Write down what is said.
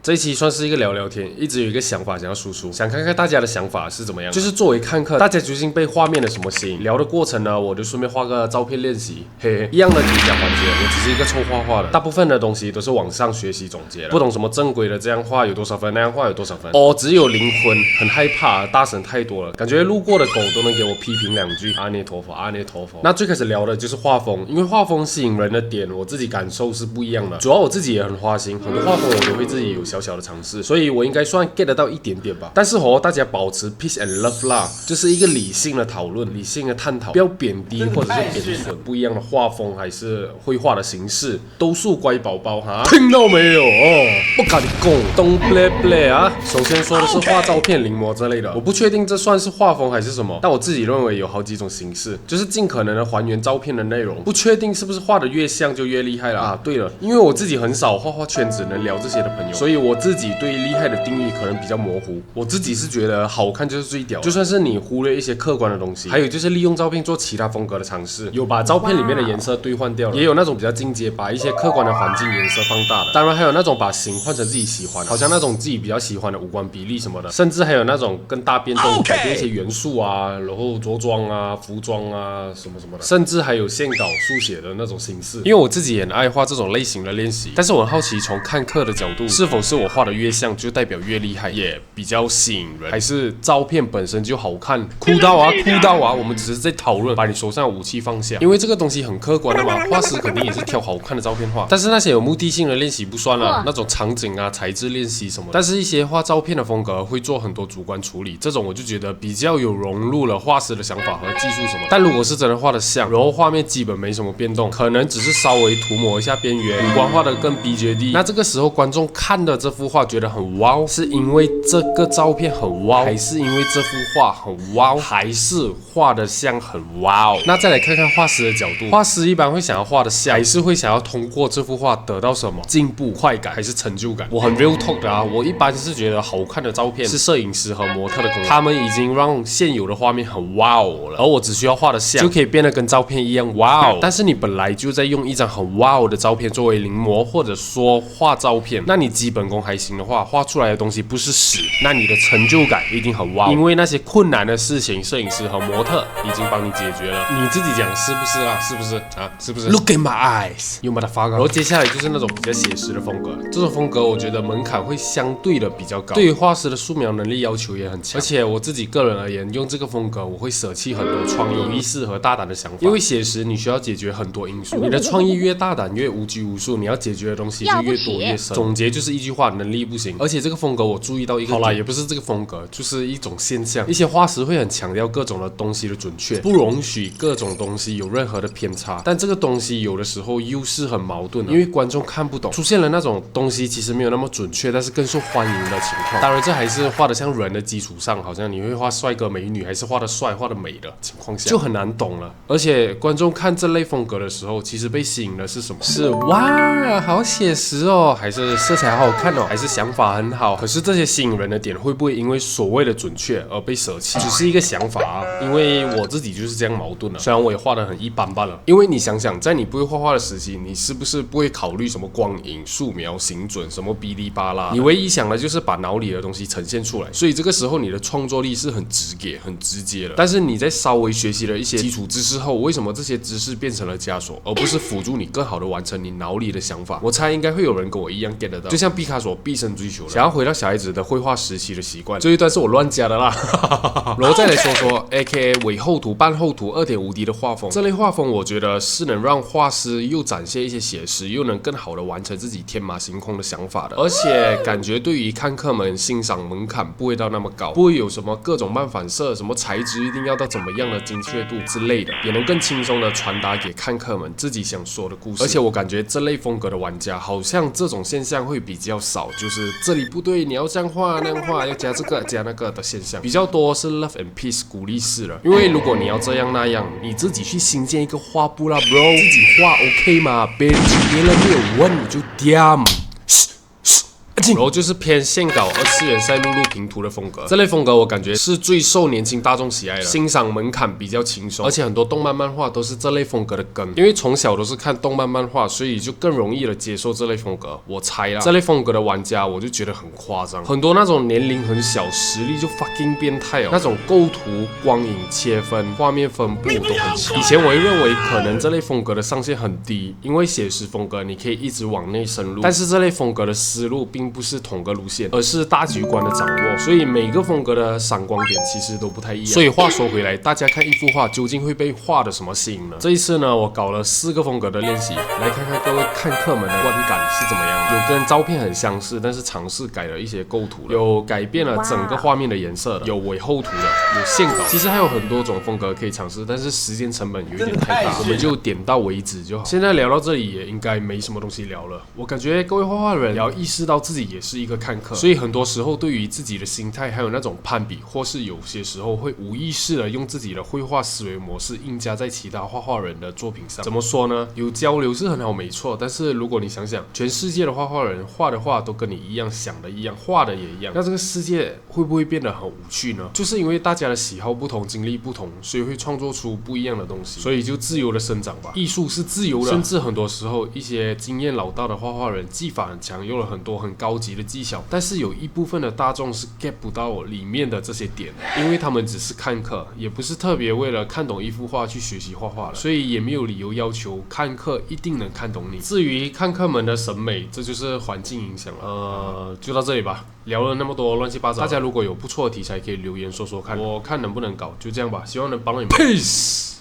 這一期算是一個聊聊天，一直有一個想法想要輸出，想看看大家的想法是怎麼樣。就是作為看客，大家究竟被畫面的什麼吸引？聊的過程呢，我就順便畫個照片練習，嘿嘿，一樣的提講環節，我只是一個臭畫畫的，大部分的東西都是網上學習總結的，不懂什麼正規的這樣畫有多少分，那樣畫有多少分。哦，只有靈魂，很害怕，大神太多了，感覺路過的狗都能給我批評2句。阿彌陀佛，阿彌陀佛。那最開始聊的就是畫風，因為畫風吸引人的點，我自己感受是不一樣的。主要我自己也很花心，很多畫風我都會自己有小小的嘗試，所以我應該算 get 得到一點點吧。但是大家保持 peace and love 啦，就是一個理性的討論，理性的探討，不要貶低或者是貶損不一樣的畫風還是繪畫的形式，都是乖寶寶哈，聽到沒有哦？不敢講 ，don't play play 啊。首先說的是畫照片臨摹之類的，我不確定這算是畫風還是什麼，但我自己認為有好幾種形式，就是盡可能的還原照片的內容，不確定是不是畫的越像就越厲害了啊。对了，因為我自己很少畫畫圈子能聊這些的朋友，所以我自己對厲害的定義可能比較模糊。我自己是覺得好看就是最屌，就算是你忽略一些客觀的東西，還有就是利用照片做其他風格的嘗試，有把照片裡面的顏色兌換掉了，也有那種比較進階，把一些客觀的環境顏色放大的，當然還有那種把形換成自己喜歡的，好像那種自己比較喜歡的五官比例什麼的，甚至還有那種更大變動，改变一些元素啊，然後着裝啊、服裝啊什麼什么的，甚至還有線稿速寫的那種形式。因為我自己也很愛畫這種類型的練習，但是我很好奇從看客的角度，是否是我畫的越像就代表越厲害，也比較吸引人，還是照片本身就好看？哭到啊，我们只是在討論把你手上的武器放下，因為這個東西很客觀的嘛，畫師肯定也是挑好看的照片畫，但是那些有目的性的練習不算啦，那種場景啊、材質練習什麼的，但是一些畫照片的風格會做很多主觀處理，這種我就覺得比較有融入了畫師的想法和技術什麼的。但如果是真的畫的像，然後畫面基本沒什麼變動，可能只是稍微塗抹一下邊緣，五官畫得更逼絕地，那這個時候觀眾看的這幅畫覺得很wow，是因為這個照片很wow，還是因為這幅畫很wow，還是畫的像很wow？那再來看看畫師的角度，畫師一般會想要畫的像，還是會想要通過這幅畫得到什麼進步、快感還是成就感？我很 real talk 的啊，我一般是覺得好看的照片是攝影師和模特的功勞，他們已經讓現有的畫面很 wow 了，而我只需要畫的像就可以變得跟照片一樣 wow。但是你本來就在用一張很 wow 的照片作為臨摹或者說畫照片，那你基本功還行的話，畫出來的東西不是屎，那你的成就感一定很 wow， 因為那些困難的事情，攝影師和模特已經幫你解決了。你自己講是不是啊？是不是啊？是不是 ？Look in my eyes， you motherfucker。然後接下來就是那種比較寫實的風格，這種風格我覺得門檻會相對的比較高，對於畫師的素描能力要求也很強。而且我自己個人而言，用這個風格我會捨棄很多創意、有意識和大膽的想法，因為寫實你需要解決很多因素，你的創意越大膽越無拘無束，你要解決的東西就越多越深。總結就是一句話，能力不行。而且這個風格我注意到一個，好啦，也不是這個風格，就是一種現象。一些畫師會很強調各種的東西的準確，不容許各種東西有任何的偏差。但這個東西有的時候又是很矛盾的，因為觀眾看不懂，出現了那種東西其實沒有那麼準確，但是更受歡迎的情況。當然，這還是畫得像人的基礎上，好像你會畫帥哥美女，還是畫得帥、畫得美的情況下，就很難懂了。而且觀眾看這類風格的時候，其實被吸引的是什麼？是哇，好寫實哦，還是色彩好好看哦，還是想法很好？可是這些吸引人的點會不會因為所謂的準確而被捨棄？只是一個想法啊，因為我自己就是這樣矛盾的。雖然我也畫得很一般般了，因為你想想，在你不會畫畫的時期，你是不是不會考慮什麼光影、素描、形準，什麼嗶哩吧啦？你唯一想的就是把腦裡的東西呈現出來，所以這個時候你的創作力是很直給、很直接的。但是你在稍微學習了一些基礎知識後，為什麼這些知識變成了枷鎖，而不是輔助你更好的完成你腦裡的想法？我猜應該會有人跟我一樣 get 得到，就像畢卡索畢生追求的，想要回到小孩子的繪畫時期的習慣。這一段是我亂加的啦。然後再來說說 AKA 偽厚塗、半厚塗、2.5D 的畫風。這類畫風我覺得是能讓畫師又展現一些寫實，又能更好的完成自己天馬行空的想法的。而且感覺對於看客們欣賞門檻不會到那麼高，不會有什麼各種漫反射，什麼材質一定要到怎麼樣的精確度之類的，也能更輕鬆的傳達給看客們自己想說的故事。而且我感覺這類風格的玩家好像這種現象會比較少，就是這裡不對，你要這樣畫那樣畫，要加這個加那個的現象比較多，是 love and peace 鼓勵式的。因為如果你要這樣那樣，你自己去新建一個畫布啦 ，bro， 自己畫 OK 嗎 ？bitch，別人沒有問你就 damn。然後就是偏線稿、二次元賽璐璐平塗的風格。這類風格我感覺是最受年輕大眾喜愛的，欣賞門檻比較輕鬆，而且很多動漫漫畫都是這類風格的根。因為從小都是看動漫漫畫，所以就更容易的接受這類風格。我猜啦，這類風格的玩家我就覺得很誇張，很多那種年齡很小，實力就 fucking 變態哦，那種構圖、光影切分、畫面分布都很強。以前我會認為可能這類風格的上限很低，因為寫實風格你可以一直往內深入，但是這類風格的思路並不是同個路線，而是大局觀的掌握，所以每個風格的閃光點其實都不太一樣。所以話說回來，大家看一幅畫究竟會被畫的什麼吸引呢？這一次呢，我搞了4個風格的練習，來看看各位看客們的觀感是怎麼樣。有跟照片很相似，但是嘗試改了一些構圖的，有改變了整個畫面的顏色的，有偽厚圖的，有線稿。其實還有很多種風格可以嘗試，但是時間成本有一點太大，我們就點到為止就好。現在聊到這裡也應該沒什麼東西聊了。我感覺各位畫畫人也要意識到自己也是一個看客，所以很多時候對於自己的心態還有那種攀比，或是有些時候會無意識的用自己的繪畫思維模式硬加在其他畫畫人的作品上。怎麼說呢？有交流是很好，沒錯。但是如果你想想，全世界的畫畫人畫的畫都跟你一樣，想的一樣，畫的也一樣，那這個世界會不會變得很無趣呢？就是因為大家的喜好不同，經歷不同，所以會創作出不一樣的東西，所以就自由的生長吧。藝術是自由的，甚至很多時候一些經驗老道的畫畫人技法很強，用了很多很高級的技巧，但是有一部分的大眾是 get 不到裡面的這些點，因為他們只是看客，也不是特別為了看懂一幅畫去學習畫畫的，所以也沒有理由要求看客一定能看懂你。至於看客們的審美，這就是環境影響了。就到這裡吧，聊了那麼多亂七八糟，大家如果有不錯的題材可以留言說說看，我看能不能搞，就這樣吧，希望能幫你們。Peace。